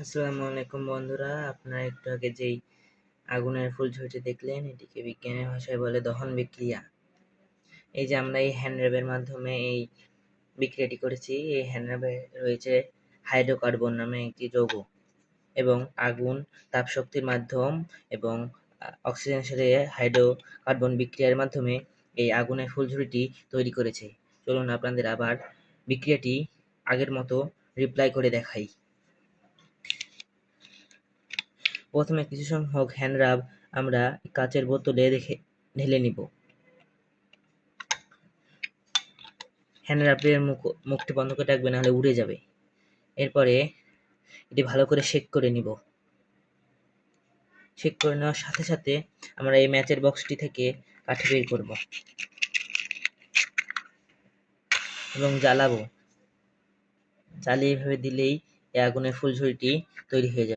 আসসালামু আলাইকুম বন্ধুরা, আপনারা একটু আগে যেই আগুনের ফুলঝুরিটি দেখলেন, এটিকে বিজ্ঞানের ভাষায় বলে দহন বিক্রিয়া। এই যে আমরা এই হ্যান্ড র্যাবের মাধ্যমে এই বিক্রিয়াটি করেছি। এই হ্যান্ড র্যাবে রয়েছে হাইড্রোকার্বন নামে একটি যৌগ এবং আগুন, তাপশক্তির মাধ্যম এবং অক্সিজেনের সাথে হাইড্রোকার্বন বিক্রিয়ার মাধ্যমে এই আগুনের ফুলঝুরিটি তৈরি করেছে। চলুন আপনাদের আবার বিক্রিয়াটি আগের মতো রিপ্লাই করে দেখাই। প্রথমে কিছু সংখ্যক হ্যান্ড রাব আমরা কাচের বোতলে ঢেলে নিব। হ্যান্ড রাবের মুখটি বন্ধ করে রাখবে, নাহলে উড়ে যাবে। এরপরে এটি ভালো করে শেক করে নিব। শেক করে নেওয়ার সাথে সাথে আমরা এই ম্যাচের বক্সটি থেকে কাঠি বের করব এবং জ্বালাবো। জ্বালিয়ে এভাবে দিলেই এই আগুনের ফুলঝুরিটি তৈরি হয়ে যাবে।